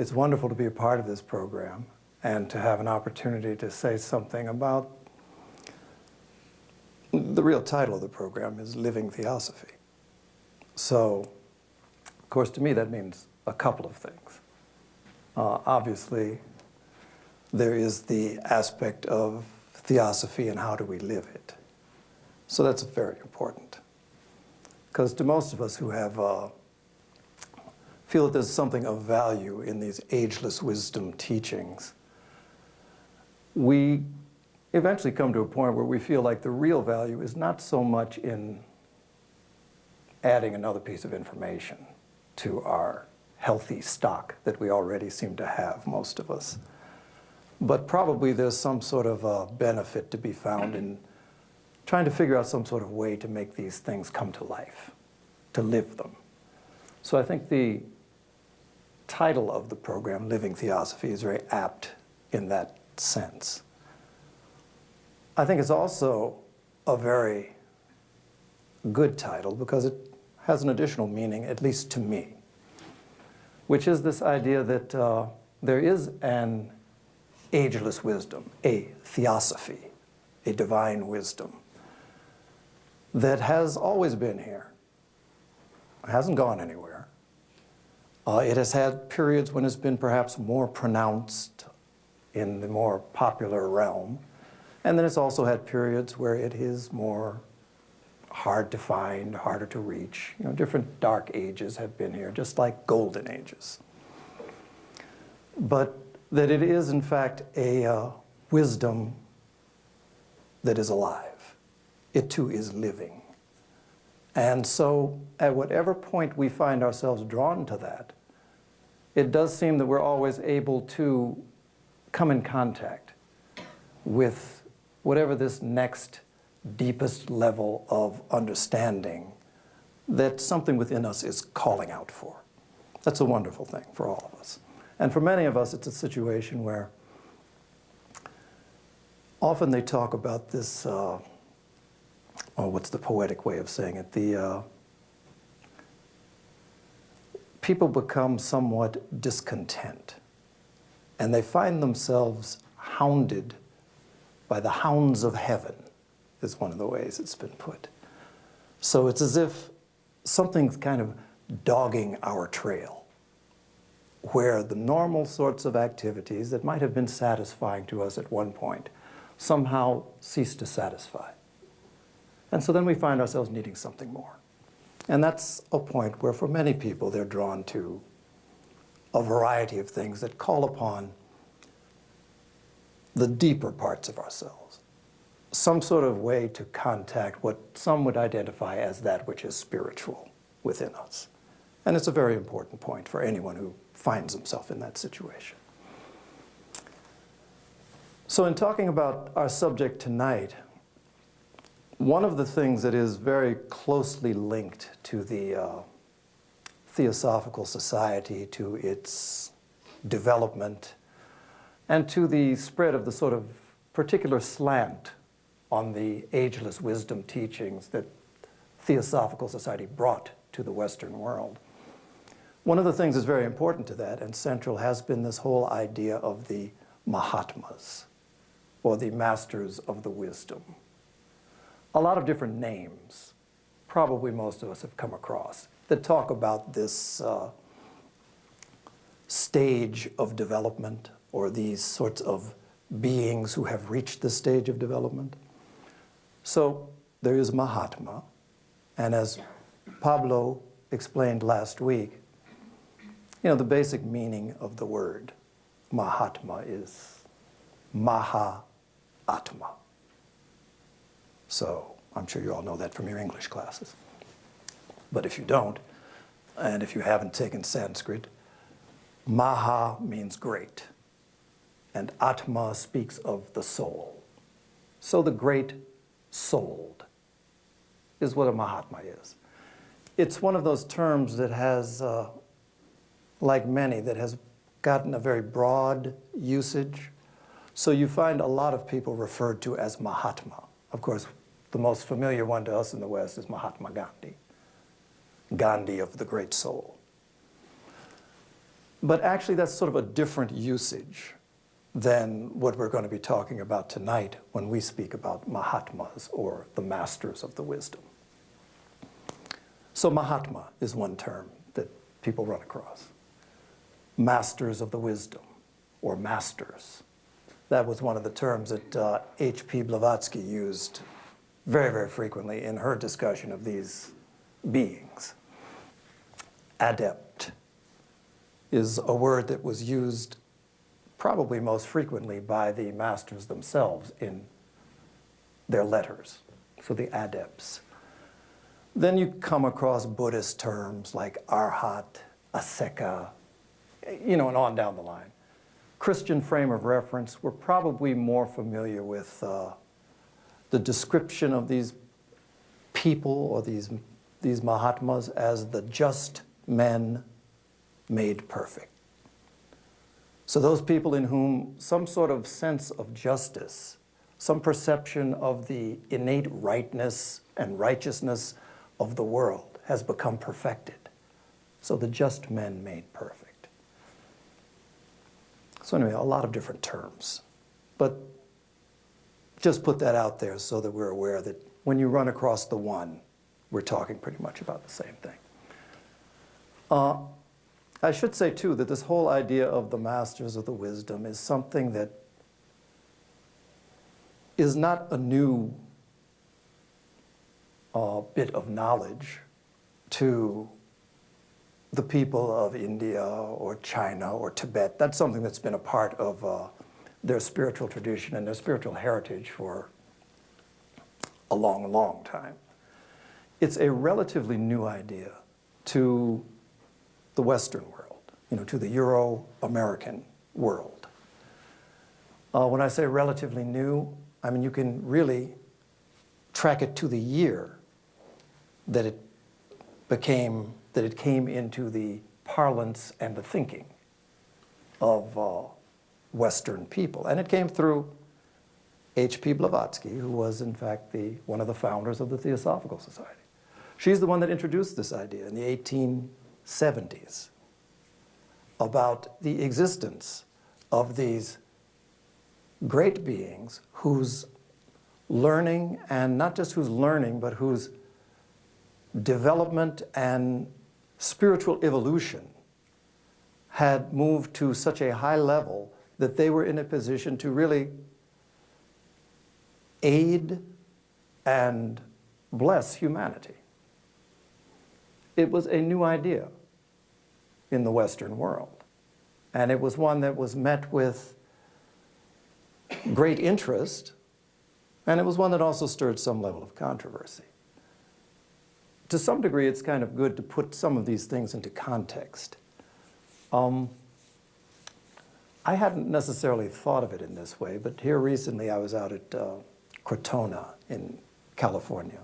It's wonderful to be a part of this program and to have an opportunity to say something about the real title of the program is Living Theosophy. So, of course, to me that means a couple of things. Obviously, there is the aspect of theosophy and how do we live it. So that's very important. Because to most of us who have feel that there's something of value in these ageless wisdom teachings, we eventually come to a point where we feel like the real value is not so much in adding another piece of information to our healthy stock that we already seem to have, most of us. But probably there's some sort of benefit to be found in trying to figure out some sort of way to make these things come to life, to live them. So I think the title of the program, Living Theosophy, is very apt in that sense. I think it's also a very good title because it has an additional meaning, at least to me, which is this idea that there is an ageless wisdom, a theosophy, a divine wisdom that has always been here. It hasn't gone anywhere. It has had periods when it's been perhaps more pronounced in the more popular realm, and then it's also had periods where it is more hard to find, harder to reach. You know, different dark ages have been here, just like golden ages. But that it is, in fact, a wisdom that is alive. It, too, is living. And so, at whatever point we find ourselves drawn to that, it does seem that we're always able to come in contact with whatever this next deepest level of understanding that something within us is calling out for. That's a wonderful thing for all of us. And for many of us, it's a situation where often they talk about this, what's the poetic way of saying it? People become somewhat discontent, and they find themselves hounded by the hounds of heaven, is one of the ways it's been put. So it's as if something's kind of dogging our trail, where the normal sorts of activities that might have been satisfying to us at one point somehow cease to satisfy. And so then we find ourselves needing something more. And that's a point where for many people they're drawn to a variety of things that call upon the deeper parts of ourselves, some sort of way to contact what some would identify as that which is spiritual within us. And it's a very important point for anyone who finds himself in that situation. So in talking about our subject tonight, one of the things that is very closely linked to the Theosophical Society, to its development, and to the spread of the sort of particular slant on the ageless wisdom teachings that Theosophical Society brought to the Western world. One of the things that's very important to that and central has been this whole idea of the Mahatmas, or the masters of the wisdom. A lot of different names, probably most of us have come across, that talk about this stage of development, or these sorts of beings who have reached this stage of development. So there is Mahatma, and as Pablo explained last week, you know, the basic meaning of the word Mahatma is Maha-Atma. So I'm sure you all know that from your English classes. But if you don't, and if you haven't taken Sanskrit, Maha means great, and Atma speaks of the soul. So the great souled is what a Mahatma is. It's one of those terms that has, like many, that has gotten a very broad usage. So you find a lot of people referred to as Mahatma. Of course, the most familiar one to us in the West is Mahatma Gandhi, Gandhi of the great soul. But actually, that's sort of a different usage than what we're going to be talking about tonight when we speak about Mahatmas, or the masters of the wisdom. So Mahatma is one term that people run across. Masters of the wisdom, or masters. That was one of the terms that H.P. Blavatsky used very, very frequently in her discussion of these beings. Adept is a word that was used probably most frequently by the masters themselves in their letters, so the adepts. Then you come across Buddhist terms like arhat, aseka, and on down the line. Christian frame of reference, we're probably more familiar with the description of these people or these Mahatmas as the just men made perfect. So those people in whom some sort of sense of justice, some perception of the innate rightness and righteousness of the world has become perfected. So the just men made perfect. So anyway, a lot of different terms. But just put that out there so that we're aware that when you run across the one, we're talking pretty much about the same thing. I should say, too, that this whole idea of the masters of the wisdom is something that is not a new bit of knowledge to the people of India or China or Tibet. That's something that's been a part of their spiritual tradition and their spiritual heritage for a long, long time. It's a relatively new idea to the Western world, to the Euro-American world. When I say relatively new, I mean you can really track it to the year that it came into the parlance and the thinking of Western people. And it came through H.P. Blavatsky, who was in fact one of the founders of the Theosophical Society. She's the one that introduced this idea in the 1870s about the existence of these great beings whose learning, and not just whose learning, but whose development and spiritual evolution had moved to such a high level that they were in a position to really aid and bless humanity. It was a new idea in the Western world, and it was one that was met with great interest, and it was one that also stirred some level of controversy. To some degree, it's kind of good to put some of these things into context. I hadn't necessarily thought of it in this way, but here recently I was out at Crotona in California,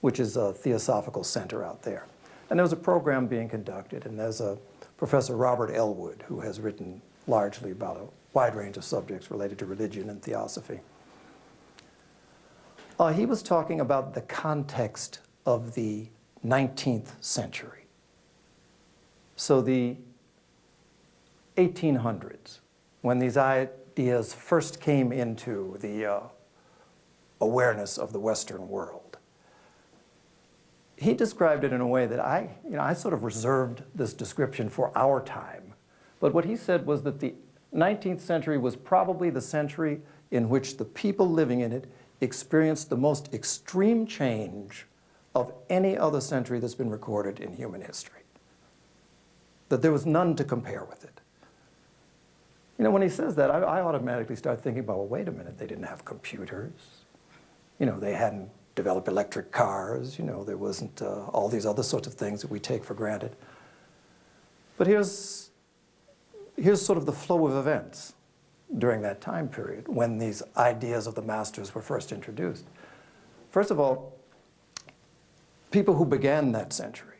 which is a theosophical center out there. And there was a program being conducted, and there's a Professor Robert Elwood, who has written largely about a wide range of subjects related to religion and theosophy. He was talking about the context of the 19th century. So the 1800s, when these ideas first came into the awareness of the Western world. He described it in a way that I sort of reserved this description for our time. But what he said was that the 19th century was probably the century in which the people living in it experienced the most extreme change of any other century that's been recorded in human history. That there was none to compare with it. When he says that, I automatically start thinking about, well, wait a minute, they didn't have computers. They hadn't developed electric cars. There wasn't all these other sorts of things that we take for granted. But here's sort of the flow of events during that time period when these ideas of the masters were first introduced. First of all, people who began that century,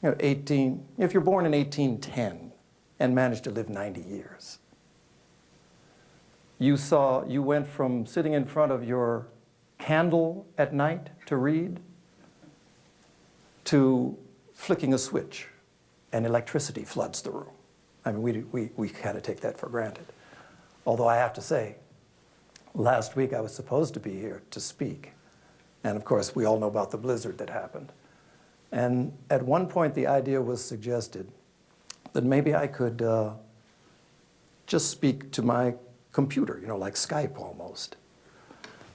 if you're born in 1810 and managed to live 90 years, you went from sitting in front of your candle at night to read to flicking a switch and electricity floods the room. I mean, we kind of take that for granted. Although I have to say, last week I was supposed to be here to speak. And of course, we all know about the blizzard that happened. And at one point, the idea was suggested that maybe I could just speak to my computer, you know, like Skype almost.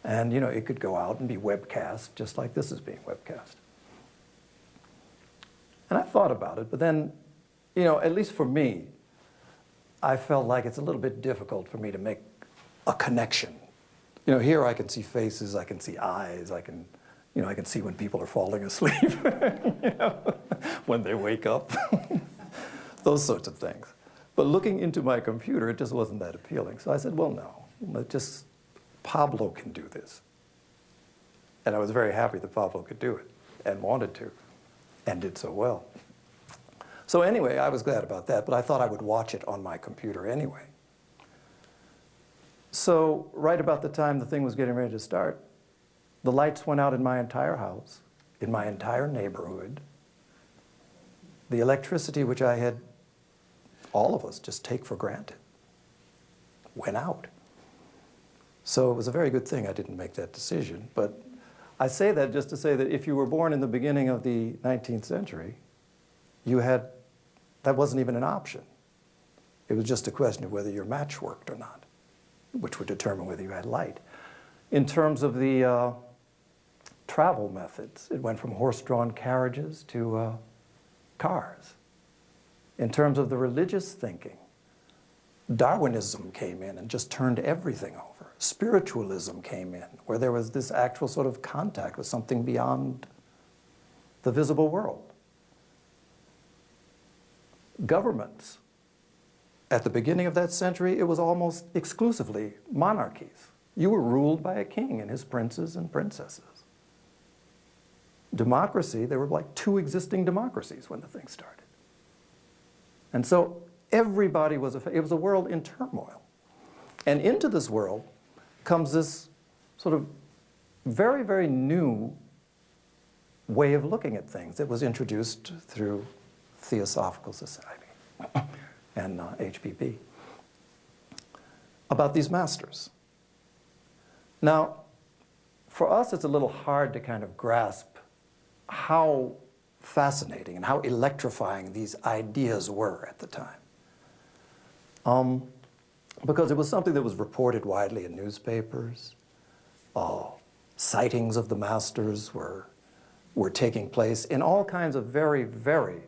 And, you know, it could go out and be webcast, just like this is being webcast. And I thought about it, but then, you know, at least for me, I felt like it's a little bit difficult for me to make a connection. You know, here I can see faces, I can see eyes, I can see when people are falling asleep, you know, when they wake up, those sorts of things. But looking into my computer, it just wasn't that appealing. So I said, well, no, Pablo can do this. And I was very happy that Pablo could do it and wanted to and did so well. So anyway, I was glad about that, but I thought I would watch it on my computer anyway. So right about the time the thing was getting ready to start, the lights went out in my entire house, in my entire neighborhood. The electricity, which I had, all of us just take for granted, went out. So it was a very good thing I didn't make that decision. But I say that just to say that if you were born in the beginning of the 19th century, that wasn't even an option. It was just a question of whether your match worked or not, which would determine whether you had light. In terms of the travel methods, it went from horse-drawn carriages to cars. In terms of the religious thinking, Darwinism came in and just turned everything over. Spiritualism came in, where there was this actual sort of contact with something beyond the visible world. Governments, at the beginning of that century, it was almost exclusively monarchies. You were ruled by a king and his princes and princesses. Democracy, there were like 2 existing democracies when the thing started. And so everybody it was a world in turmoil. And into this world comes this sort of very, very new way of looking at things that was introduced through Theosophical Society and HPP about these masters. Now, for us, it's a little hard to kind of grasp how fascinating and how electrifying these ideas were at the time. Because it was something that was reported widely in newspapers. Sightings of the masters were taking place in all kinds of very, very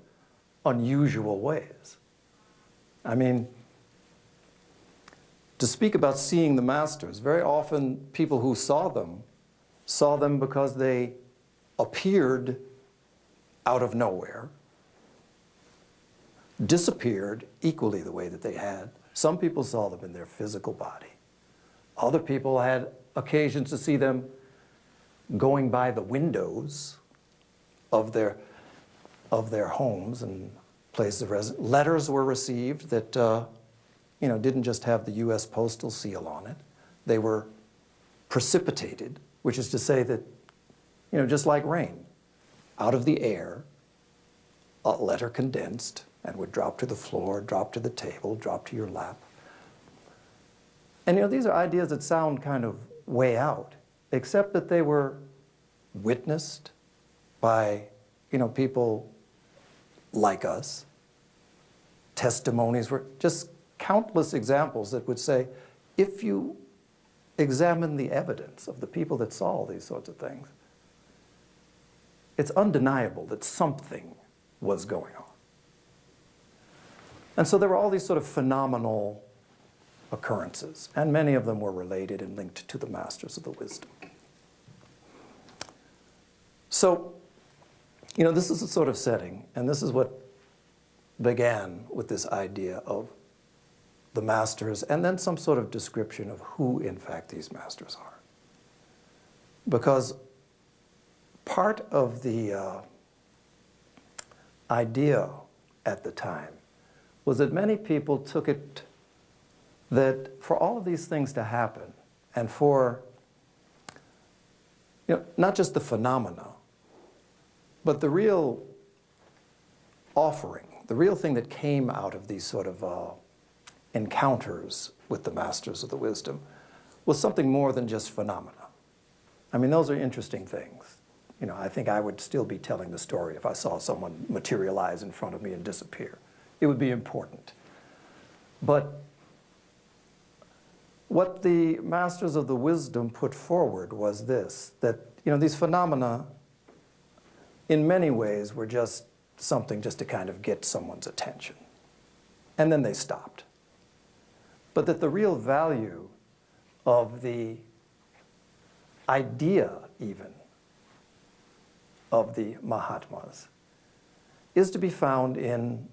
unusual ways. I mean, to speak about seeing the masters, very often people who saw them because they appeared out of nowhere, disappeared equally the way that they had. Some people saw them in their physical body. Other people had occasions to see them going by the windows of their homes and places of residence. Letters were received that didn't just have the U.S. postal seal on it. They were precipitated, which is to say that, just like rain, out of the air, a letter condensed and would drop to the floor, drop to the table, drop to your lap. And these are ideas that sound kind of way out, except that they were witnessed by people like us. Testimonies were just countless examples that would say, if you examine the evidence of the people that saw all these sorts of things, it's undeniable that something was going on. And so there were all these sort of phenomenal occurrences, and many of them were related and linked to the masters of the wisdom. So, this is the sort of setting, and this is what began with this idea of the masters, and then some sort of description of who, in fact, these masters are. Because part of the idea at the time was that many people took it that for all of these things to happen, and for not just the phenomena, but the real offering, the real thing that came out of these sort of encounters with the masters of the wisdom was something more than just phenomena. I mean, those are interesting things. You know, I think I would still be telling the story if I saw someone materialize in front of me and disappear. It would be important. But what the masters of the wisdom put forward was this, that, you know, these phenomena in many ways were just something just to kind of get someone's attention. And then they stopped. But that the real value of the idea, even, of the Mahatmas is to be found in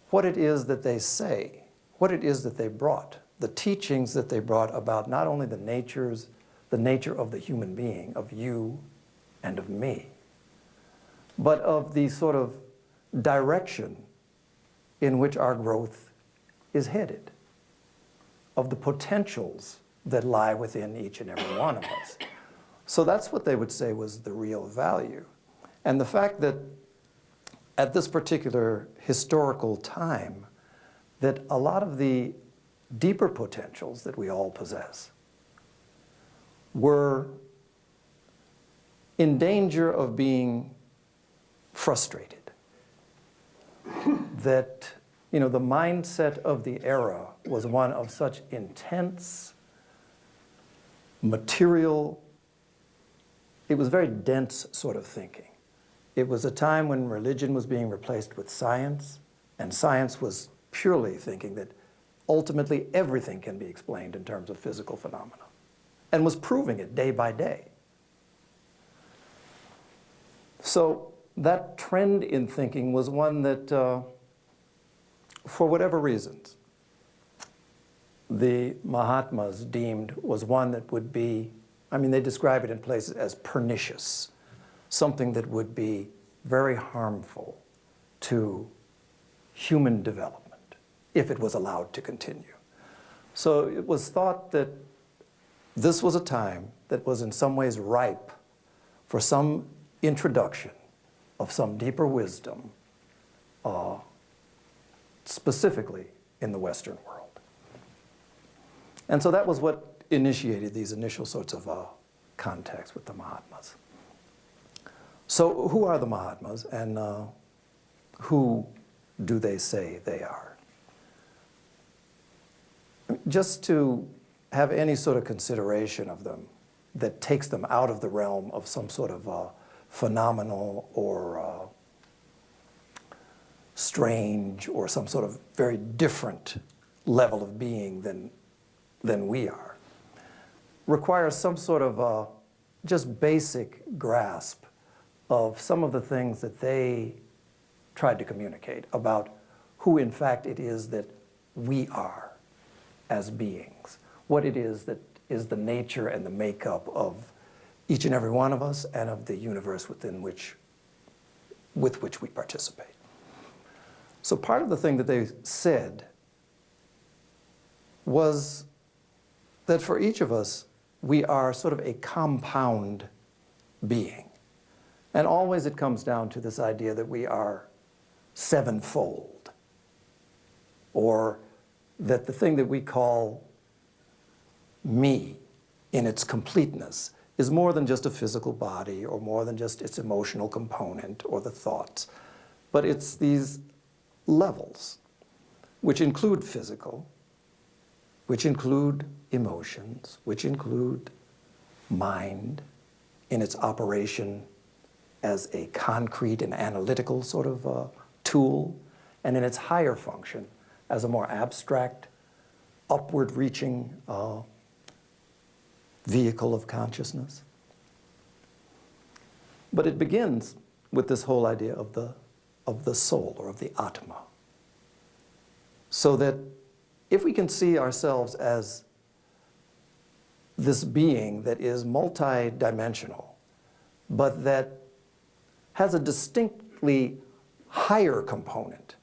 what it is that they say, what it is that they brought, the teachings that they brought about not only the nature of the human being, of you and of me, but of the sort of direction in which our growth is headed, of the potentials that lie within each and every one of us. So that's what they would say was the real value. And the fact that at this particular historical time, that a lot of the deeper potentials that we all possess were in danger of being frustrated. That, you know, the mindset of the era was one of such intense material, it was very dense sort of thinking. It was a time when religion was being replaced with science, and science was purely thinking that ultimately everything can be explained in terms of physical phenomena, and was proving it day by day. So that trend in thinking was one that, for whatever reasons, the Mahatmas deemed was one that would be, I mean, they describe it in places as pernicious, something that would be very harmful to human development if it was allowed to continue. So it was thought that this was a time that was in some ways ripe for some introduction of some deeper wisdom, specifically in the Western world. And so that was what initiated these initial sorts of contacts with the Mahatmas. So who are the Mahatmas, and who do they say they are? Just to have any sort of consideration of them that takes them out of the realm of some sort of phenomenal or strange or some sort of very different level of being than we are, requires some sort of just basic grasp of some of the things that they tried to communicate about who in fact it is that we are as beings, what it is that is the nature and the makeup of each and every one of us and of the universe with which we participate. So part of the thing that they said was that for each of us, we are sort of a compound being. And always it comes down to this idea that we are sevenfold, or that the thing that we call me in its completeness is more than just a physical body or more than just its emotional component or the thoughts, but it's these levels which include physical, which include emotions, which include mind in its operation as a concrete and analytical sort of tool, and in its higher function as a more abstract, upward-reaching vehicle of consciousness. But it begins with this whole idea of the soul, or of the Atma. So that if we can see ourselves as this being that is multidimensional, but that has a distinctly higher component,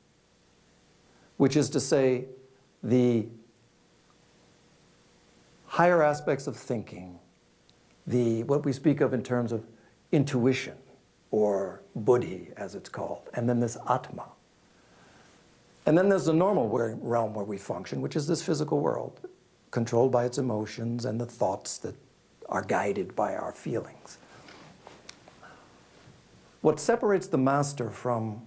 which is to say the higher aspects of thinking, what we speak of in terms of intuition, or buddhi as it's called, and then this Atma, And then there's the normal realm where we function, which is this physical world, controlled by its emotions and the thoughts that are guided by our feelings. What separates the master from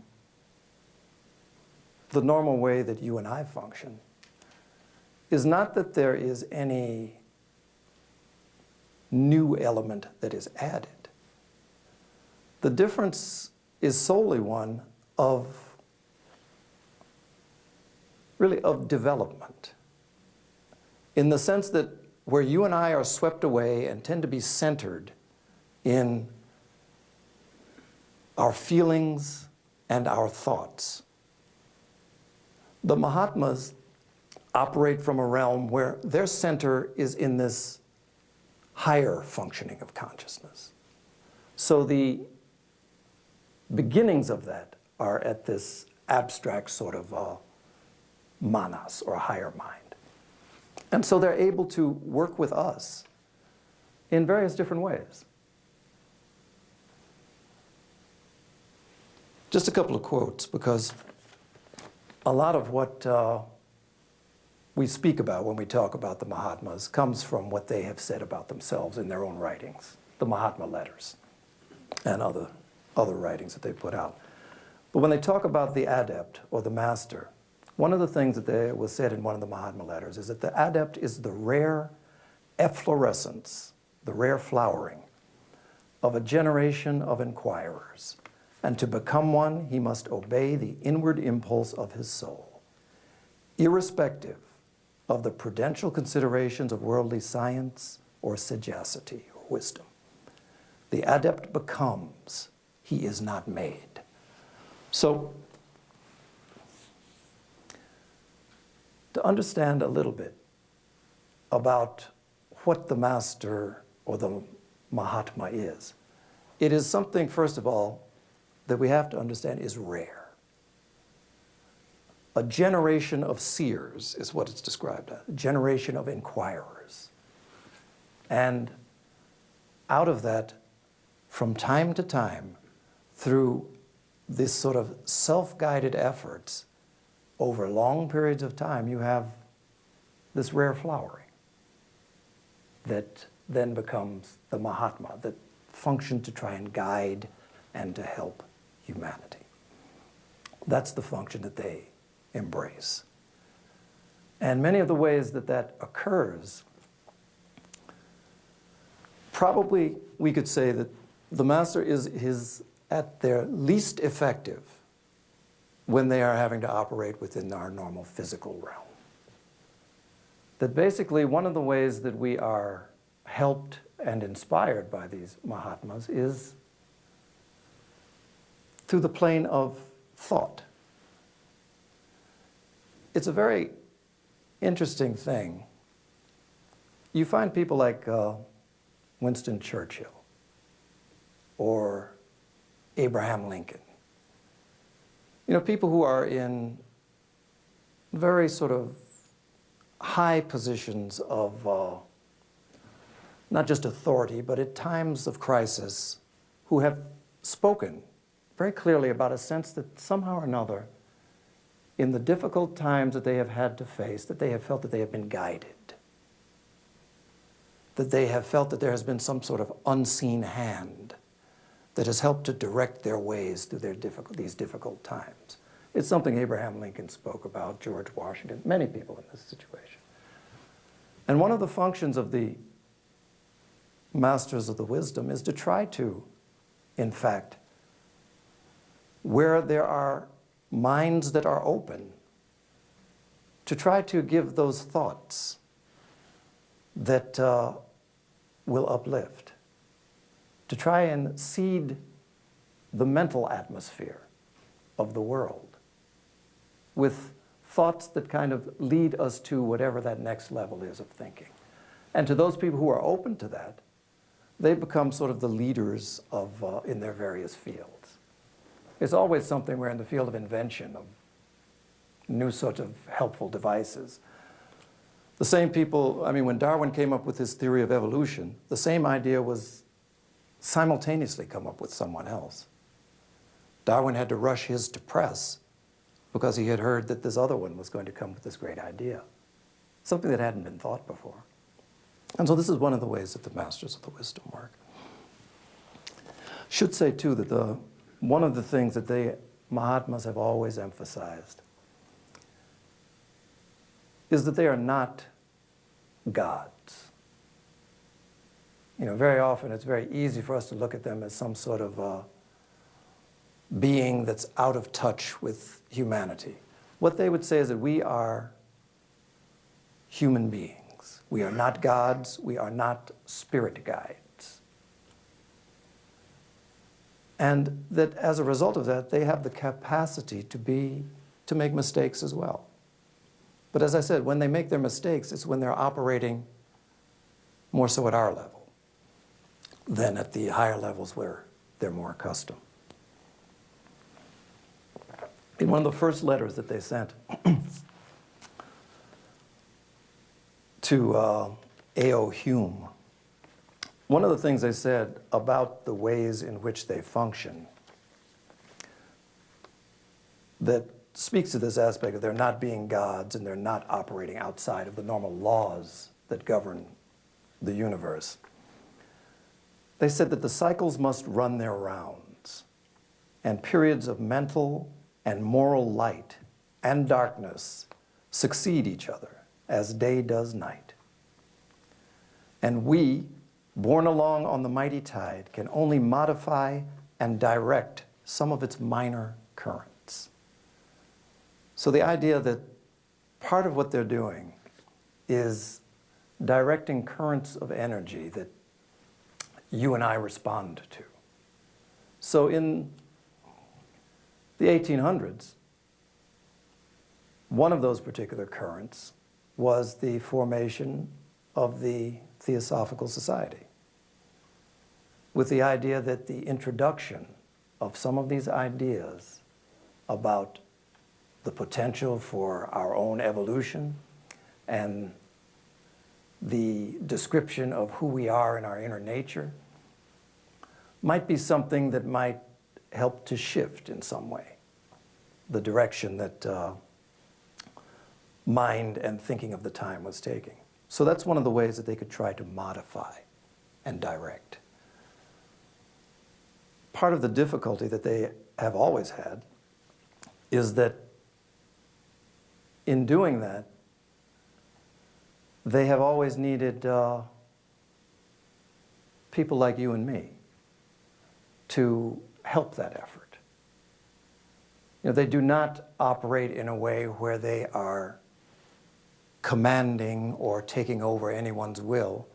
the normal way that you and I function is not that there is any new element that is added. The difference is solely one of, really, of development. In the sense that where you and I are swept away and tend to be centered in our feelings and our thoughts, the Mahatmas operate from a realm where their center is in this higher functioning of consciousness. So the beginnings of that are at this abstract sort of manas, or a higher mind. And so they're able to work with us in various different ways. Just a couple of quotes, because a lot of what we speak about when we talk about the Mahatmas comes from what they have said about themselves in their own writings, the Mahatma letters and other writings that they put out. But when they talk about the adept or the master, one of the things that was said in one of the Mahatma letters is that the adept is the rare efflorescence, the rare flowering of a generation of inquirers. And to become one, he must obey the inward impulse of his soul, irrespective of the prudential considerations of worldly science or sagacity or wisdom. The adept becomes, he is not made. So, to understand a little bit about what the master or the Mahatma is, it is something, first of all, that we have to understand is rare. A generation of seers is what it's described as, a generation of inquirers. And out of that, from time to time, through this sort of self-guided efforts, over long periods of time, you have this rare flowering that then becomes the Mahatma, that functions to try and guide and to help humanity. That's the function that they embrace. And many of the ways that that occurs, probably we could say that the master is at their least effective when they are having to operate within our normal physical realm. That basically one of the ways that we are helped and inspired by these Mahatmas is through the plane of thought. It's a very interesting thing. You find people like Winston Churchill or Abraham Lincoln. You know, people who are in very sort of high positions of not just authority, but at times of crisis, who have spoken very clearly about a sense that somehow or another, in the difficult times that they have had to face, that they have felt that they have been guided, that they have felt that there has been some sort of unseen hand that has helped to direct their ways through these difficult times. It's something Abraham Lincoln spoke about, George Washington, many people in this situation. And one of the functions of the masters of the wisdom is to try to, in fact, where there are minds that are open, to try to give those thoughts that will uplift, to try and seed the mental atmosphere of the world with thoughts that kind of lead us to whatever that next level is of thinking. And to those people who are open to that, they become sort of the leaders of, in their various fields. It's always something where in the field of invention, of new sorts of helpful devices, the same people, I mean, when Darwin came up with his theory of evolution, the same idea was simultaneously come up with someone else. Darwin had to rush his to press because he had heard that this other one was going to come with this great idea, something that hadn't been thought before. And so this is one of the ways that the masters of the wisdom work. Should say, too, that one of the things that the Mahatmas have always emphasized is that they are not gods. You know, very often it's very easy for us to look at them as some sort of being that's out of touch with humanity. What they would say is that we are human beings. We are not gods. We are not spirit guides. And that as a result of that, they have the capacity to make mistakes as well. But as I said, when they make their mistakes, it's when they're operating more so at our level than at the higher levels where they're more accustomed. In one of the first letters that they sent to A.O. Hume, one of the things they said about the ways in which they function that speaks to this aspect of their not being gods and they're not operating outside of the normal laws that govern the universe. They said that the cycles must run their rounds, and periods of mental and moral light and darkness succeed each other as day does night. And we, borne along on the mighty tide, can only modify and direct some of its minor currents. So the idea that part of what they're doing is directing currents of energy that you and I respond to. So in the 1800s, one of those particular currents was the formation of the Theosophical Society, with the idea that the introduction of some of these ideas about the potential for our own evolution and the description of who we are in our inner nature might be something that might help to shift in some way the direction that mind and thinking of the time was taking. So that's one of the ways that they could try to modify and direct. Part of the difficulty that they have always had is that in doing that, they have always needed people like you and me to help that effort. You know, they do not operate in a way where they are commanding or taking over anyone's will.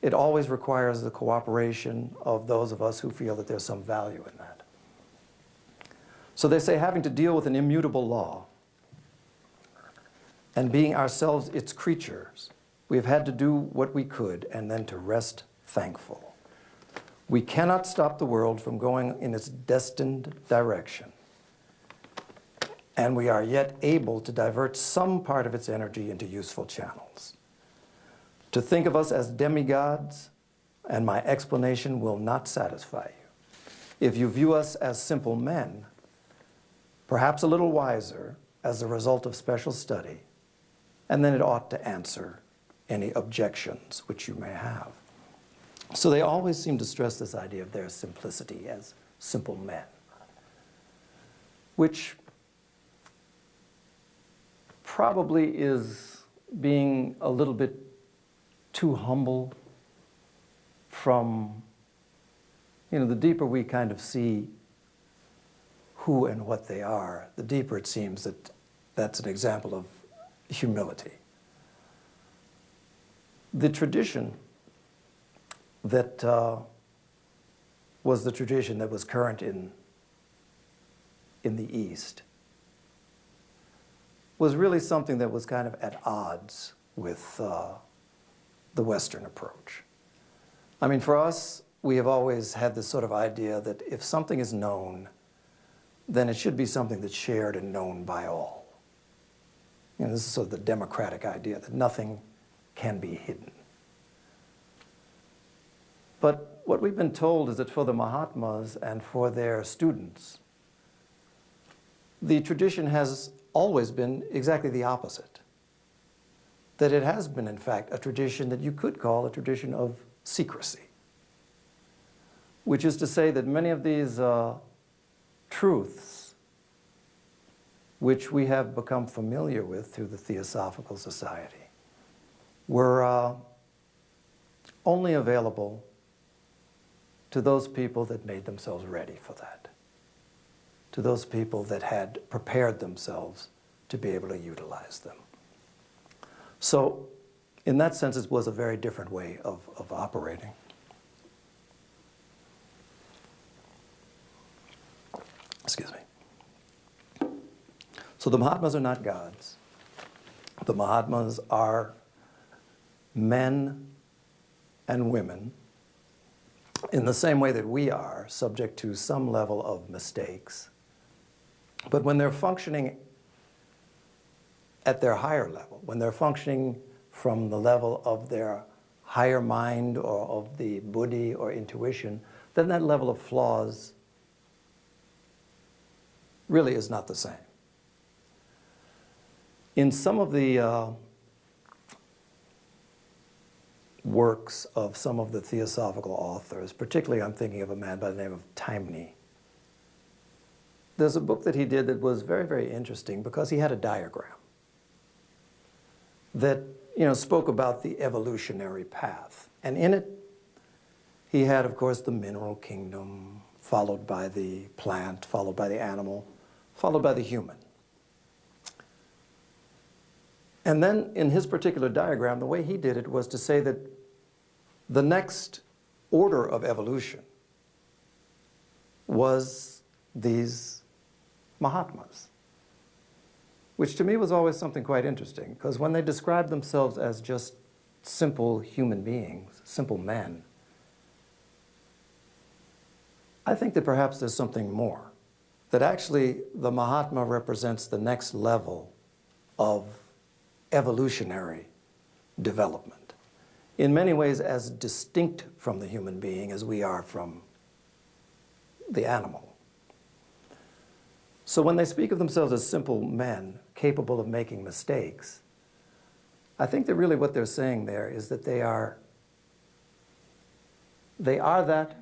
It always requires the cooperation of those of us who feel that there's some value in that. So they say having to deal with an immutable law and being ourselves its creatures, we have had to do what we could and then to rest thankful. We cannot stop the world from going in its destined direction, and we are yet able to divert some part of its energy into useful channels. To think of us as demigods, and my explanation will not satisfy you. If you view us as simple men, perhaps a little wiser as a result of special study, and then it ought to answer any objections which you may have. So they always seem to stress this idea of their simplicity as simple men, which probably is being a little bit too humble from, you know, the deeper we kind of see who and what they are, the deeper it seems that that's an example of humility. The tradition that was the tradition that was current in the East was really something that was kind of at odds with the Western approach. I mean, for us, we have always had this sort of idea that if something is known, then it should be something that's shared and known by all. You know, this is sort of the democratic idea that nothing can be hidden. But what we've been told is that for the Mahatmas and for their students, the tradition has always been exactly the opposite. That it has been, in fact, a tradition that you could call a tradition of secrecy, which is to say that many of these truths which we have become familiar with through the Theosophical Society were only available to those people that made themselves ready for that, to those people that had prepared themselves to be able to utilize them. So, in that sense, it was a very different way of operating. Excuse me. So the Mahatmas are not gods. The Mahatmas are men and women in the same way that we are, subject to some level of mistakes. But when they're functioning at their higher level, when they're functioning from the level of their higher mind or of the buddhi or intuition, then that level of flaws really is not the same. In some of the works of some of the theosophical authors, particularly I'm thinking of a man by the name of Taimni, there's a book that he did that was very, very interesting because he had a diagram that, you know, spoke about the evolutionary path. And in it, he had, of course, the mineral kingdom, followed by the plant, followed by the animal, followed by the human. And then in his particular diagram, the way he did it was to say that the next order of evolution was these Mahatmas, which to me was always something quite interesting, because when they described themselves as just simple human beings, simple men, I think that perhaps there's something more, that actually the Mahatma represents the next level of evolutionary development, in many ways as distinct from the human being as we are from the animal. So when they speak of themselves as simple men capable of making mistakes, I think that really what they're saying there is that they are that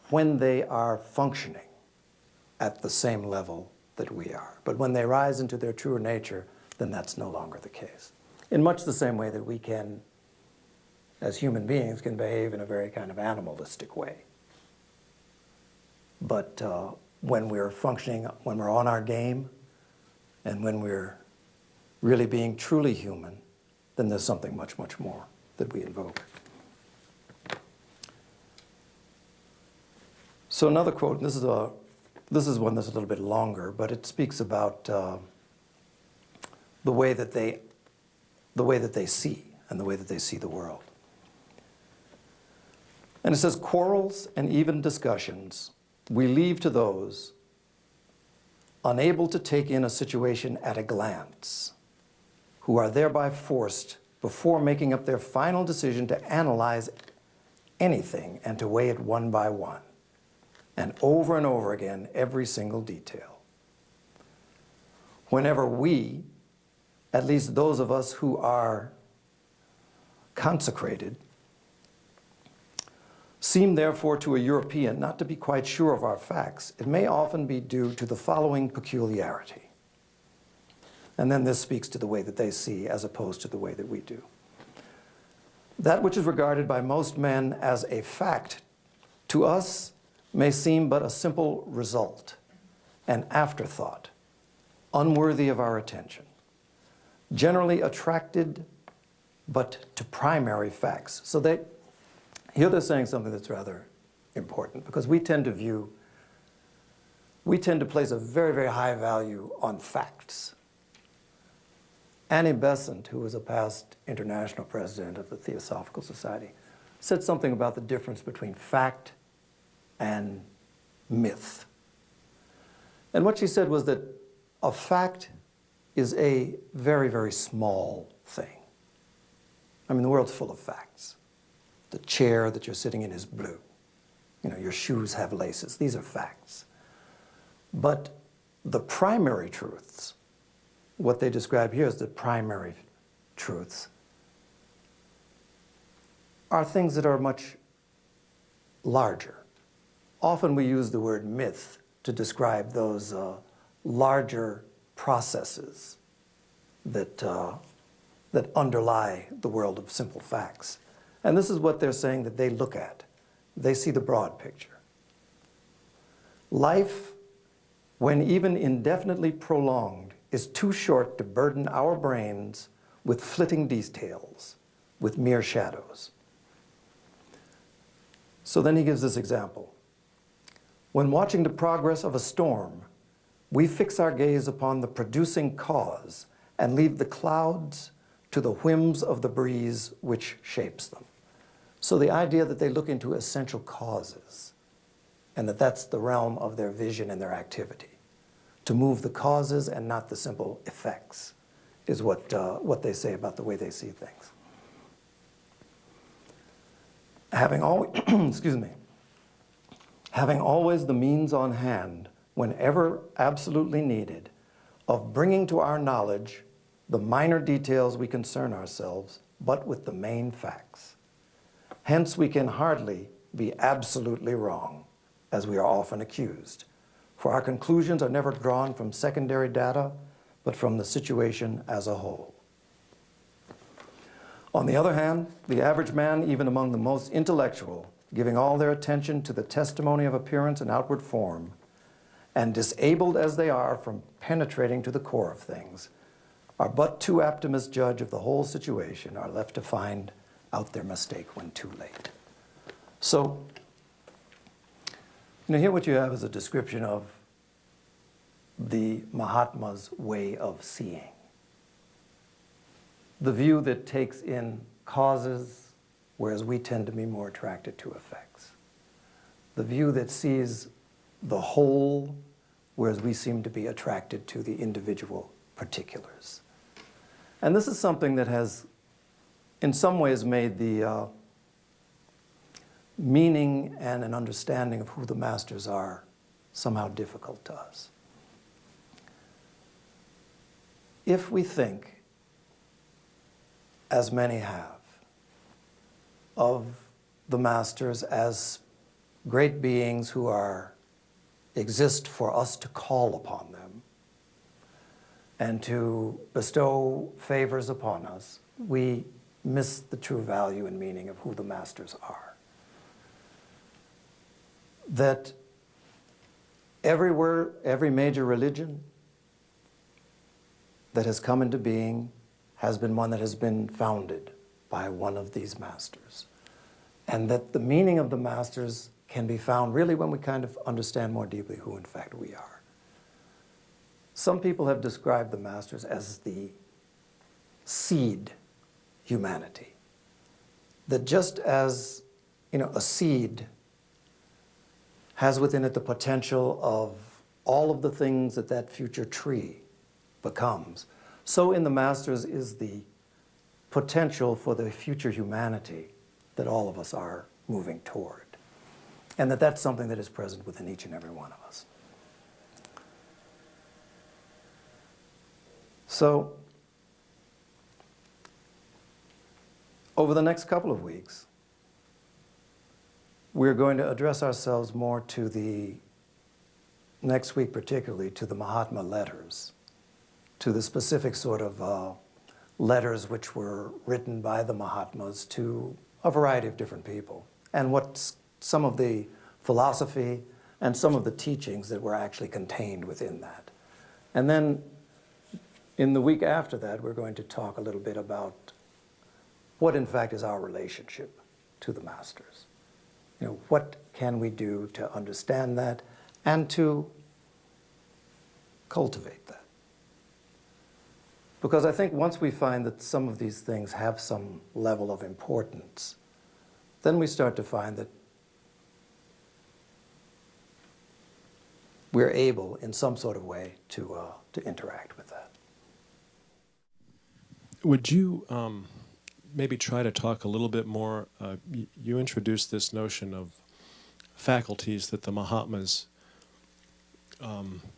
when they are functioning at the same level that we are. But when they rise into their truer nature, then that's no longer the case. In much the same way that we can, as human beings, can behave in a very kind of animalistic way. But when we're functioning, when we're on our game, and when we're really being truly human, then there's something much, much more that we invoke. So another quote, and this is one that's a little bit longer, but it speaks about the way that they see, and the way that they see the world. And it says, quarrels and even discussions we leave to those unable to take in a situation at a glance, who are thereby forced, before making up their final decision, to analyze anything and to weigh it one by one, and over again, every single detail. Whenever we, at least those of us who are consecrated, seem therefore to a European not to be quite sure of our facts, it may often be due to the following peculiarity. And then this speaks to the way that they see as opposed to the way that we do. That which is regarded by most men as a fact, to us may seem but a simple result, an afterthought, unworthy of our attention, generally attracted but to primary facts. So here they're saying something that's rather important, because we tend to place a very, very high value on facts. Annie Besant, who was a past international president of the Theosophical Society, said something about the difference between fact and myth. And what she said was that a fact is a very, very small thing. I mean, the world's full of facts. The chair that you're sitting in is blue. You know, your shoes have laces. These are facts. But the primary truths what they describe here as the primary truths are things that are much larger. Often we use the word myth to describe those larger processes that underlie the world of simple facts. And this is what they're saying that they look at. They see the broad picture. Life, when even indefinitely prolonged, is too short to burden our brains with flitting details, with mere shadows. So then he gives this example. When watching the progress of a storm, we fix our gaze upon the producing cause and leave the clouds to the whims of the breeze which shapes them. So the idea that they look into essential causes and that that's the realm of their vision and their activity. To move the causes and not the simple effects is what they say about the way they see things. Having always the means on hand, whenever absolutely needed, of bringing to our knowledge the minor details we concern ourselves, but with the main facts. Hence we can hardly be absolutely wrong, as we are often accused, for our conclusions are never drawn from secondary data, but from the situation as a whole. On the other hand, the average man, even among the most intellectual, giving all their attention to the testimony of appearance and outward form, and disabled as they are from penetrating to the core of things, are but too apt to misjudge of the whole situation, are left to find out their mistake when too late. So, here what you have is a description of the Mahatma's way of seeing. The view that takes in causes, whereas we tend to be more attracted to effects. The view that sees the whole, whereas we seem to be attracted to the individual particulars. And this is something that has, in some ways, made the meaning and an understanding of who the masters are somehow difficult to us. If we think, as many have, of the masters as great beings who exist for us to call upon them and to bestow favors upon us, we miss the true value and meaning of who the masters are. That everywhere, every major religion that has come into being has been one that has been founded by one of these masters. And that the meaning of the masters can be found really when we kind of understand more deeply who in fact we are. Some people have described the masters as the seed humanity. That just as, a seed has within it the potential of all of the things that that future tree becomes, so in the masters is the potential for the future humanity that all of us are moving toward. And that's something that is present within each and every one of us. So, over the next couple of weeks, we're going to address ourselves more to next week particularly, to the Mahatma letters, to the specific sort of letters which were written by the Mahatmas to a variety of different people, and what's some of the philosophy and some of the teachings that were actually contained within that. And then in the week after that, we're going to talk a little bit about what in fact is our relationship to the masters. What can we do to understand that and to cultivate that? Because I think once we find that some of these things have some level of importance, then we start to find that we're able, in some sort of way, to interact with that. Would you maybe try to talk a little bit more? You introduced this notion of faculties that the Mahatmas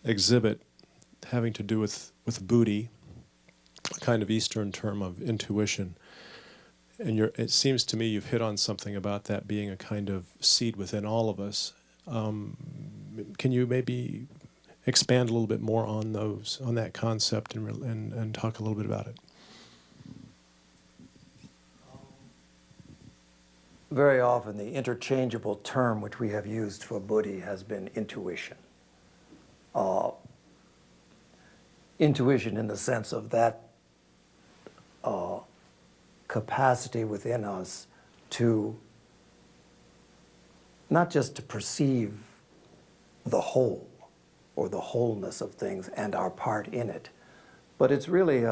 exhibit having to do with buddhi, kind of Eastern term of intuition. And it seems to me you've hit on something about that being a kind of seed within all of us. Can you maybe expand a little bit more on that concept and talk a little bit about it? Very often the interchangeable term which we have used for buddhi has been intuition. Intuition in the sense of that capacity within us to not just to perceive the whole or the wholeness of things and our part in it, but it's really,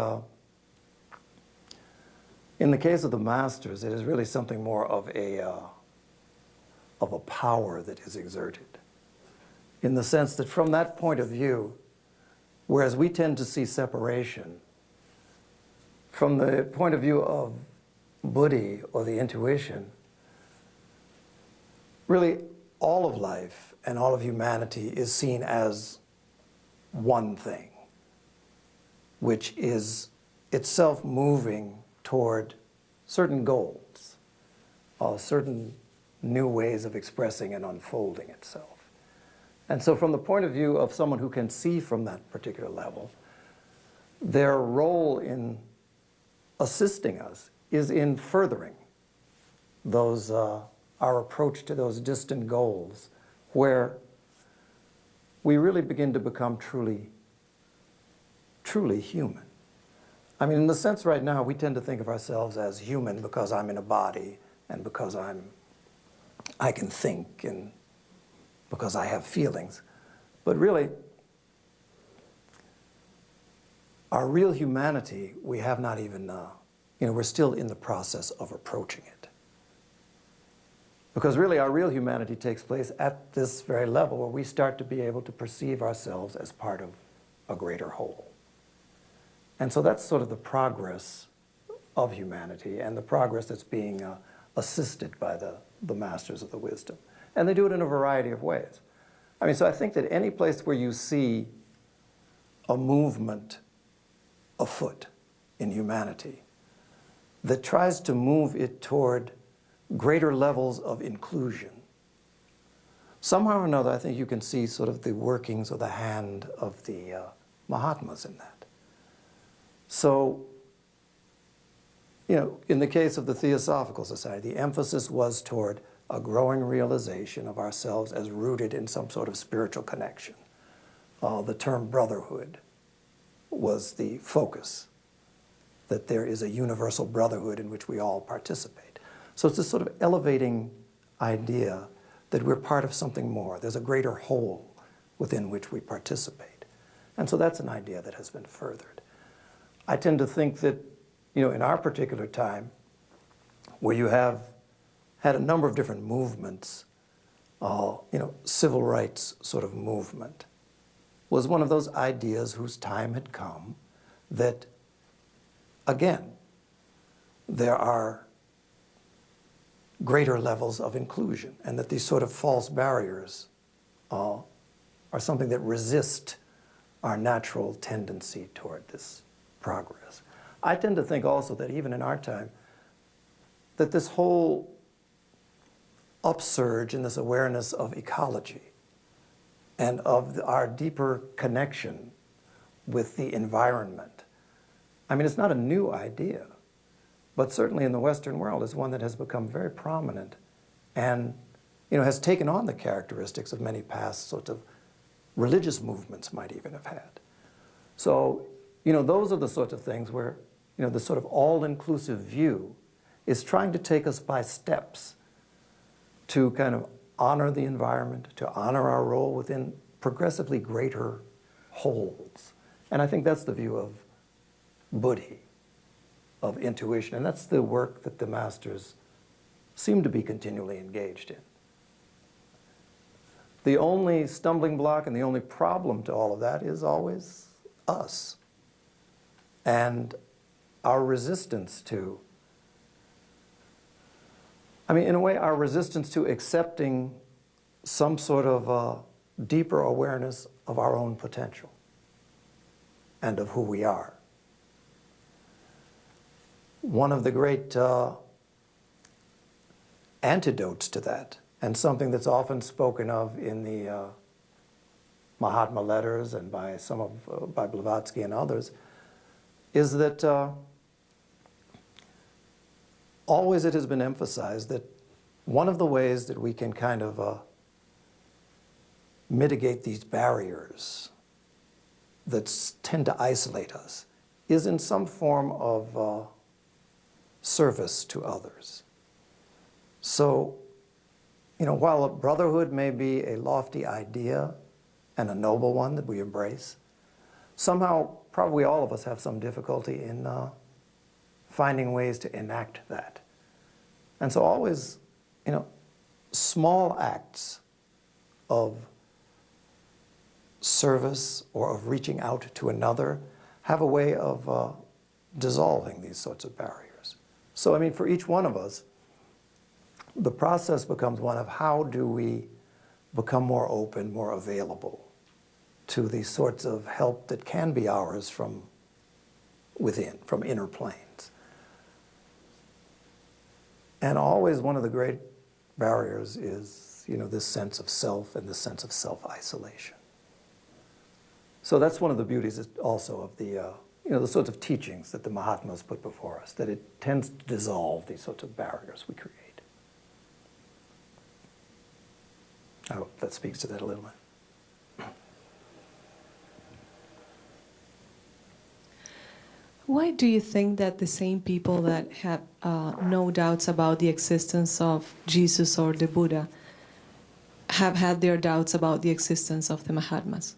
in the case of the masters, it is really something more of a power that is exerted, in the sense that from that point of view, whereas we tend to see separation, from the point of view of buddhi or the intuition, really all of life and all of humanity is seen as one thing, which is itself moving toward certain goals, certain new ways of expressing and unfolding itself. And so from the point of view of someone who can see from that particular level, their role in assisting us is in furthering those, our approach to those distant goals, where we really begin to become truly human. I mean, in the sense right now, we tend to think of ourselves as human because I'm in a body and because I can think and because I have feelings. But really, our real humanity, we have not even, we're still in the process of approaching it. Because really, our real humanity takes place at this very level where we start to be able to perceive ourselves as part of a greater whole. And so that's sort of the progress of humanity and the progress that's being assisted by the masters of the wisdom. And they do it in a variety of ways. I mean, so I think that any place where you see a movement afoot in humanity that tries to move it toward greater levels of inclusion, somehow or another, I think you can see sort of the workings of the hand of the Mahatmas in that. So, in the case of the Theosophical Society, the emphasis was toward a growing realization of ourselves as rooted in some sort of spiritual connection. The term brotherhood was the focus, that there is a universal brotherhood in which we all participate. So it's this sort of elevating idea that we're part of something more. There's a greater whole within which we participate. And so that's an idea that has been furthered. I tend to think that, in our particular time, where you have had a number of different movements, civil rights sort of movement, was one of those ideas whose time had come that, again, there are greater levels of inclusion, and that these sort of false barriers are something that resist our natural tendency toward this progress. I tend to think also that even in our time, that this whole upsurge in this awareness of ecology and of our deeper connection with the environment, I mean, it's not a new idea, but certainly in the Western world is one that has become very prominent and, has taken on the characteristics of many past sorts of religious movements might even have had. So, those are the sorts of things where, the sort of all-inclusive view is trying to take us by steps to kind of honor the environment, to honor our role within progressively greater wholes. And I think that's the view of buddhi, of intuition, and that's the work that the masters seem to be continually engaged in. The only stumbling block and the only problem to all of that is always us and our resistance to, in a way, our resistance to accepting some sort of deeper awareness of our own potential and of who we are. one of the great antidotes to that, and something that's often spoken of in the Mahatma letters and by by Blavatsky and others, is that always it has been emphasized that one of the ways that we can kind of mitigate these barriers that tend to isolate us is in some form of service to others. So, while a brotherhood may be a lofty idea and a noble one that we embrace, somehow probably all of us have some difficulty in finding ways to enact that. And so always, small acts of service or of reaching out to another have a way of dissolving these sorts of barriers. So, for each one of us, the process becomes one of how do we become more open, more available to these sorts of help that can be ours from within, from inner planes. And always one of the great barriers is, this sense of self and this sense of self-isolation. So that's one of the beauties also of the sorts of teachings that the Mahatmas put before us, that it tends to dissolve these sorts of barriers we create. I hope that speaks to that a little bit. Why do you think that the same people that have no doubts about the existence of Jesus or the Buddha have had their doubts about the existence of the Mahatmas?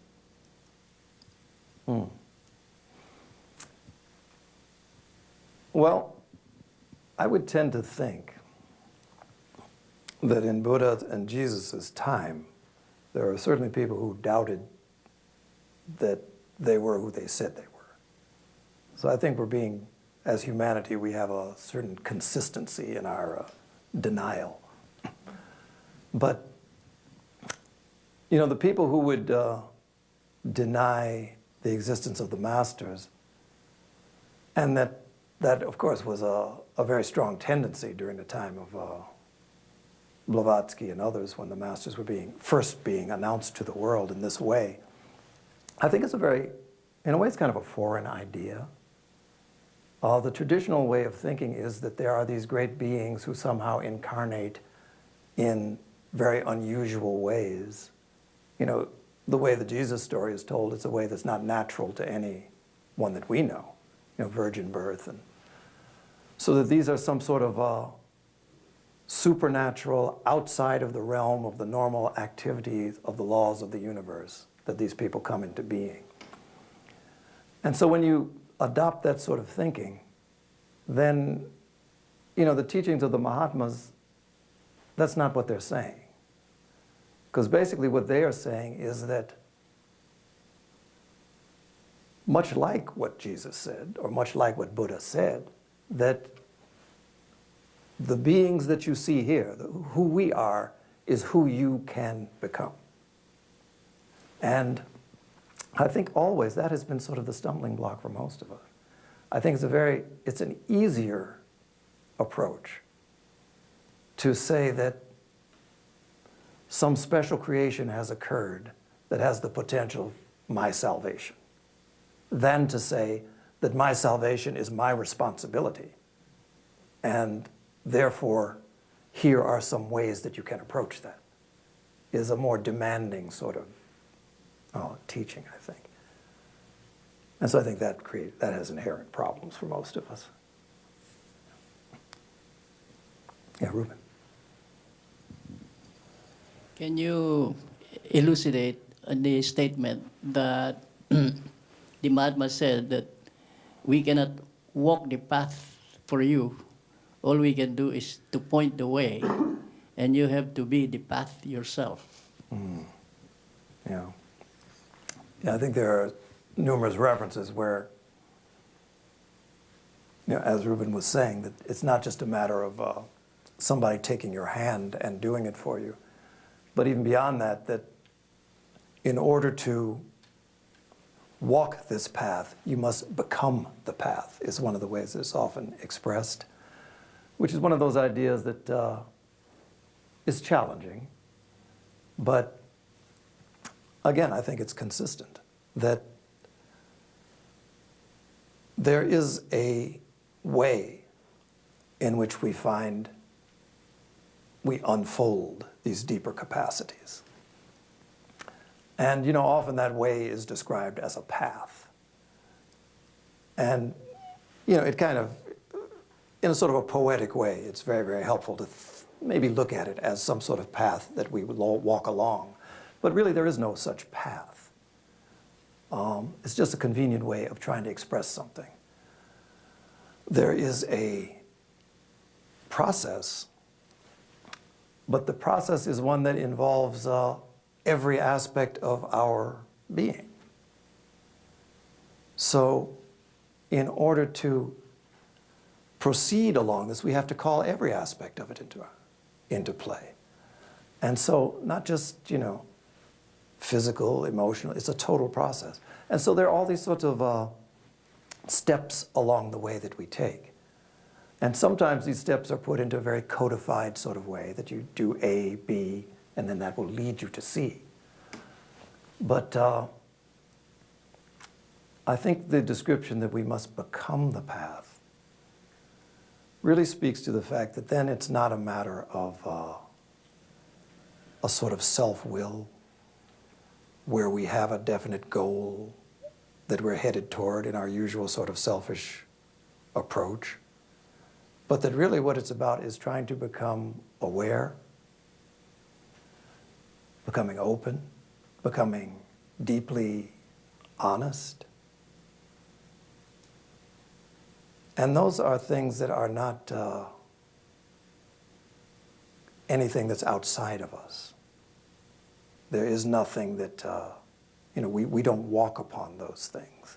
Well, I would tend to think that in Buddha and Jesus' time, there are certainly people who doubted that they were who they said they were. So I think as humanity, we have a certain consistency in our denial. But, the people who would deny the existence of the masters, and that of course was a very strong tendency during the time of Blavatsky and others, when the masters were first being announced to the world in this way. I think it's in a way it's kind of a foreign idea. The traditional way of thinking is that there are these great beings who somehow incarnate in very unusual ways. The way the Jesus story is told, it's a way that's not natural to anyone that we know, virgin birth. And so that these are some sort of supernatural, outside of the realm of the normal activities of the laws of the universe, that these people come into being. And so when you adopt that sort of thinking, then, the teachings of the Mahatmas, that's not what they're saying. Because basically what they are saying is that much like what Jesus said, or much like what Buddha said, that the beings that you see here, who we are, is who you can become. And I think always that has been sort of the stumbling block for most of us. I think it's an easier approach to say that some special creation has occurred that has the potential of my salvation, than to say that my salvation is my responsibility. And therefore, here are some ways that you can approach that. Is a more demanding sort of teaching, I think. And so I think that has inherent problems for most of us. Yeah, Ruben. Can you elucidate the statement that the Mahatma said that we cannot walk the path for you? All we can do is to point the way, and you have to be the path yourself. Yeah. Yeah, I think there are numerous references where, as Ruben was saying, that it's not just a matter of somebody taking your hand and doing it for you, but even beyond that, that in order to walk this path, you must become the path, is one of the ways that it's often expressed, which is one of those ideas that is challenging. But again, I think it's consistent that there is a way in which we unfold these deeper capacities. And, you know, often that way is described as a path. And, you know, it kind of, in a sort of a poetic way, it's very, very helpful to maybe look at it as some sort of path that we would walk along. But really, there is no such path. It's just a convenient way of trying to express something. There is a process, but the process is one that involves every aspect of our being. So in order to proceed along this, we have to call every aspect of it into play. And so not just, you know, physical, emotional, it's a total process. And so there are all these sorts of steps along the way that we take. And sometimes these steps are put into a very codified sort of way, that you do A, B, and then that will lead you to C. But I think the description that we must become the path really speaks to the fact that then it's not a matter of a sort of self-will, where we have a definite goal that we're headed toward in our usual sort of selfish approach, but that really what it's about is trying to become aware, becoming open, becoming deeply honest. And those are things that are not anything that's outside of us. There is nothing that, you know, we don't walk upon those things.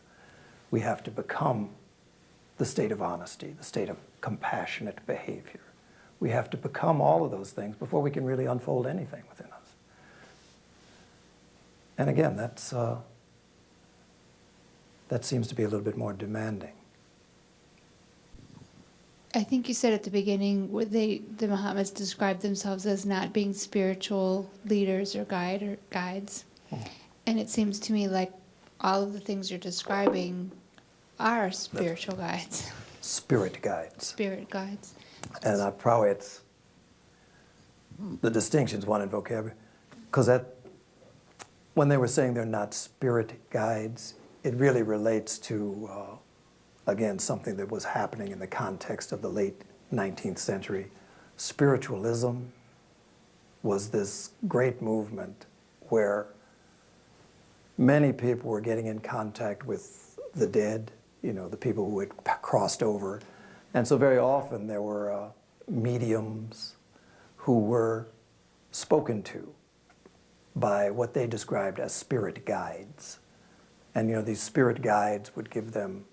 We have to become the state of honesty, the state of compassionate behavior. We have to become all of those things before we can really unfold anything within us. And again, that seems to be a little bit more demanding. I think you said at the beginning where the Mahatmas described themselves as not being spiritual leaders or guides. And it seems to me like all of the things you're describing are spiritual guides. Spirit guides. Spirit guides. And probably it's the distinction's one in vocabulary, because when they were saying they're not spirit guides, it really relates to again, something that was happening in the context of the late 19th century. Spiritualism was this great movement where many people were getting in contact with the dead, you know, the people who had crossed over. And so very often there were mediums who were spoken to by what they described as spirit guides. And, you know, these spirit guides would give them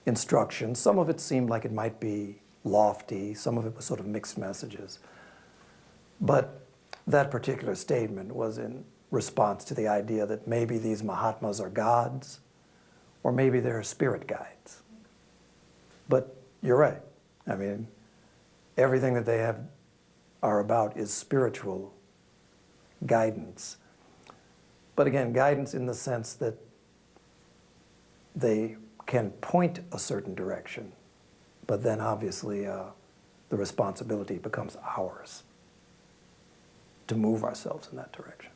instructions. Some of it seemed like it might be lofty, some of it was sort of mixed messages. But that particular statement was in response to the idea that maybe these Mahatmas are gods, or maybe they're spirit guides. But you're right. I mean, everything that they are about is spiritual guidance. But again, guidance in the sense that they can point a certain direction, but then obviously the responsibility becomes ours to move ourselves in that direction.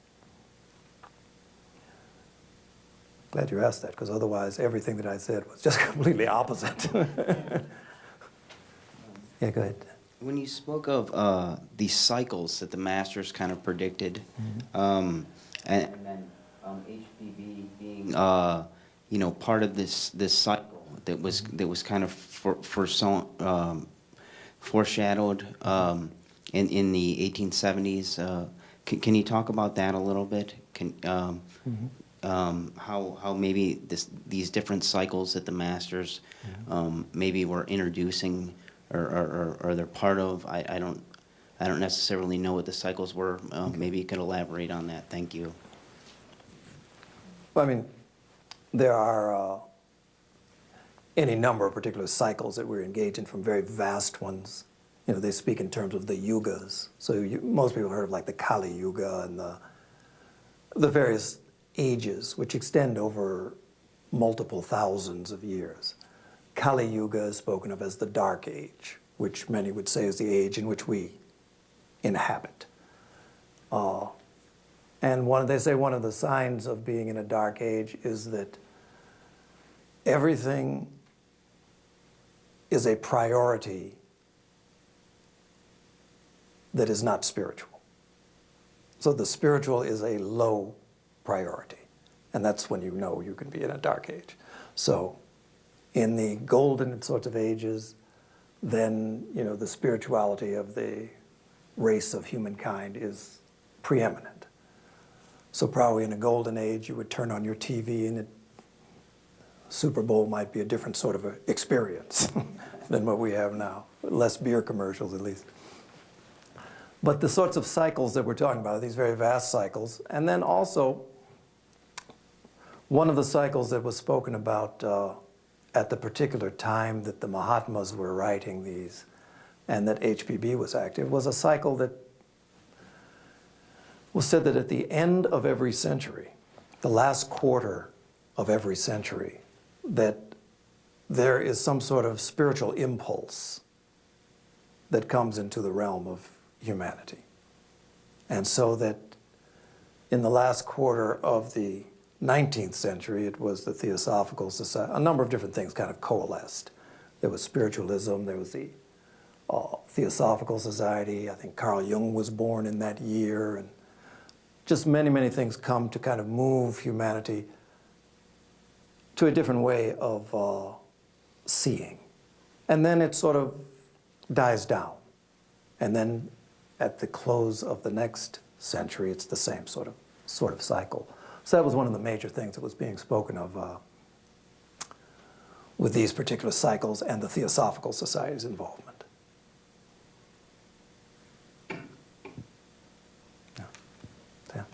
Glad you asked that, because otherwise everything that I said was just completely opposite. Yeah, go ahead. When you spoke of these cycles that the masters kind of predicted, and then HPV being you know, part of this cycle that was kind of foreshadowed in the 1870s. Can you talk about that a little bit? How maybe these different cycles that the masters maybe were introducing or they're part of. I don't necessarily know what the cycles were. Maybe you could elaborate on that. Thank you. Well, I mean, there are any number of particular cycles that we're engaged in, from very vast ones. You know, they speak in terms of the yugas. So most people have heard of like the Kali Yuga and the various ages, which extend over multiple thousands of years. Kali Yuga is spoken of as the Dark Age, which many would say is the age in which we inhabit. And they say one of the signs of being in a dark age is that everything is a priority that is not spiritual. So the spiritual is a low priority. And that's when you know you can be in a dark age. So in the golden sorts of ages, then, you know, the spirituality of the race of humankind is preeminent. So probably in a golden age, you would turn on your TV and Super Bowl might be a different sort of a experience than what we have now. Less beer commercials, at least. But the sorts of cycles that we're talking about, these very vast cycles, and then also one of the cycles that was spoken about at the particular time that the Mahatmas were writing these and that HPB was active was a cycle that was said that at the end of every century, the last quarter of every century, that there is some sort of spiritual impulse that comes into the realm of humanity. And so that in the last quarter of the 19th century, it was the Theosophical Society, a number of different things kind of coalesced. There was spiritualism, there was the Theosophical Society, I think Carl Jung was born in that year, and just many, many things come to kind of move humanity to a different way of seeing. And then it sort of dies down. And then at the close of the next century, it's the same sort of cycle. So that was one of the major things that was being spoken of with these particular cycles and the Theosophical Society's involvement. Yeah.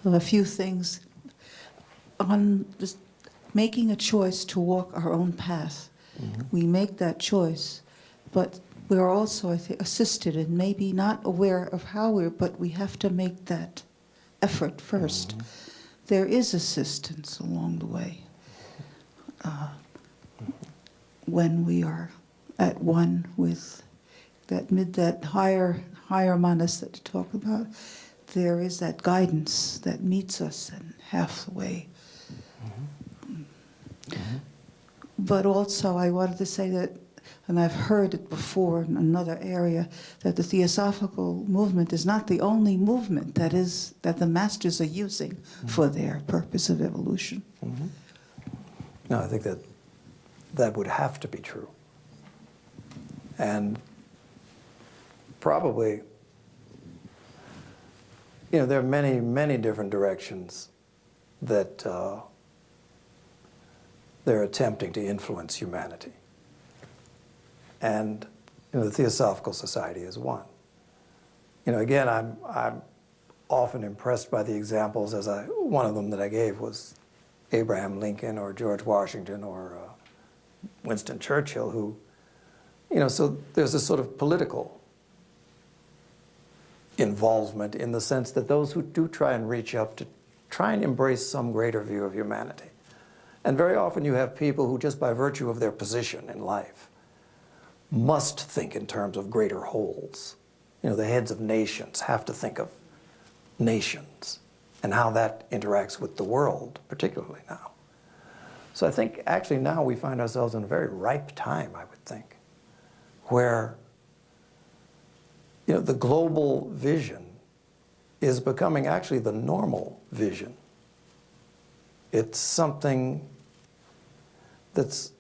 A few things on this, making a choice to walk our own path. Mm-hmm. We make that choice, but we're also, I think, assisted and maybe not aware of how but we have to make that effort first. Mm-hmm. There is assistance along the way when we are at one with that higher manas that you talk about. There is that guidance that meets us in half the way. Mm-hmm. Mm-hmm. But also I wanted to say that, and I've heard it before in another area, that the Theosophical movement is not the only movement that the masters are using for their purpose of evolution. Mm-hmm. No, I think that would have to be true. And probably, you know, there are many, many different directions that they're attempting to influence humanity. And you know, the Theosophical Society is one. You know, again, I'm often impressed by the examples, one of them that I gave was Abraham Lincoln or George Washington or Winston Churchill, who, you know, so there's this sort of political involvement in the sense that those who do try and reach up to try and embrace some greater view of humanity. And very often you have people who, just by virtue of their position in life, must think in terms of greater wholes. You know, the heads of nations have to think of nations and how that interacts with the world, particularly now. So I think actually now we find ourselves in a very ripe time, I would think, where, you know, the global vision is becoming actually the normal vision. It's something that's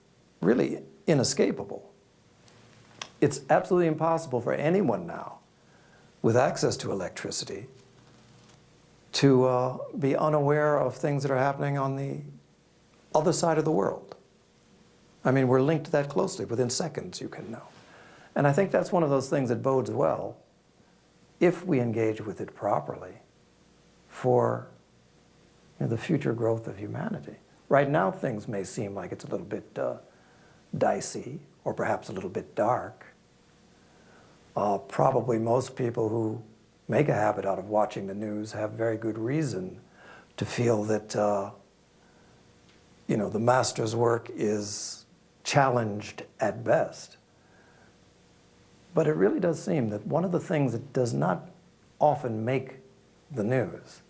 really inescapable. It's absolutely impossible for anyone now with access to electricity to be unaware of things that are happening on the other side of the world. I mean, we're linked that closely. Within seconds you can know. And I think that's one of those things that bodes well, if we engage with it properly, for the future growth of humanity. Right now, things may seem like it's a little bit dicey or perhaps a little bit dark. Probably most people who make a habit out of watching the news have very good reason to feel that the Master's work is challenged at best. But it really does seem that one of the things that does not often make the news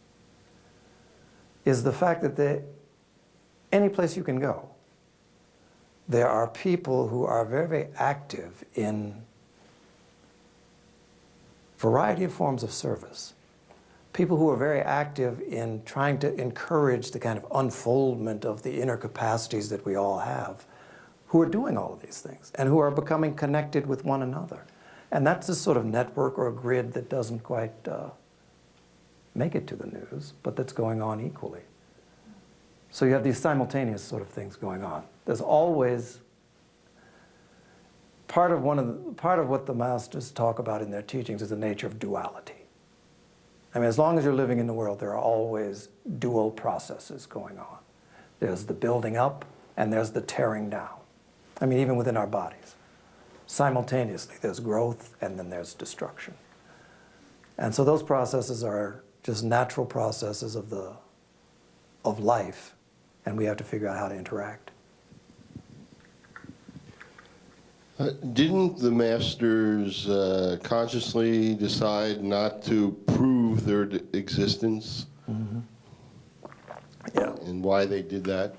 is the fact that any place you can go, there are people who are very, very active in a variety of forms of service. People who are very active in trying to encourage the kind of unfoldment of the inner capacities that we all have, who are doing all of these things and who are becoming connected with one another. And that's this sort of network or grid that doesn't quite make it to the news, but that's going on equally. So you have these simultaneous sort of things going on. There's always part of what the Masters talk about in their teachings is the nature of duality. I mean, as long as you're living in the world, there are always dual processes going on. There's the building up and there's the tearing down. I mean, even within our bodies. Simultaneously, there's growth and then there's destruction. And so those processes are just natural processes of life, and we have to figure out how to interact. Didn't the Masters consciously decide not to prove their existence? Mm-hmm. Yeah. And why they did that?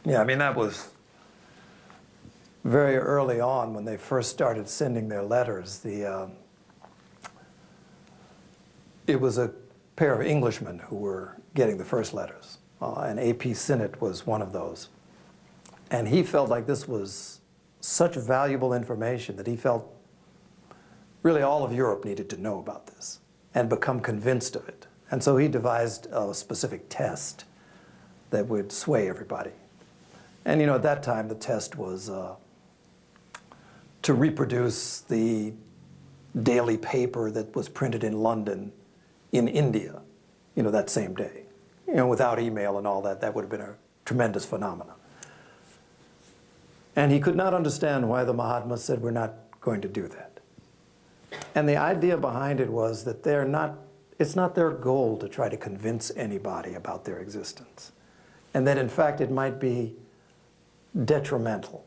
Yeah, I mean, that was very early on when they first started sending their letters. It was a pair of Englishmen who were getting the first letters, and A.P. Sinnett was one of those. And he felt like this was such valuable information that he felt really all of Europe needed to know about this and become convinced of it. And so he devised a specific test that would sway everybody. And at that time the test was to reproduce the daily paper that was printed in London in India, that same day. Without email and all that, that would have been a tremendous phenomenon. And he could not understand why the Mahatmas said, we're not going to do that. And the idea behind it was that it's not their goal to try to convince anybody about their existence. And that in fact it might be detrimental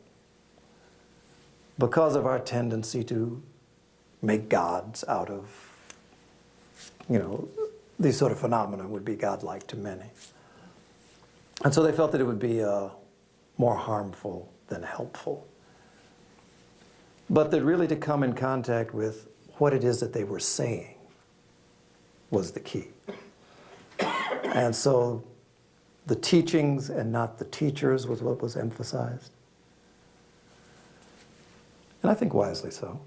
because of our tendency to make gods out of, these sort of phenomena would be godlike to many. And so they felt that it would be more harmful than helpful. But that really to come in contact with what it is that they were saying was the key. And so the teachings and not the teachers was what was emphasized. And I think wisely so.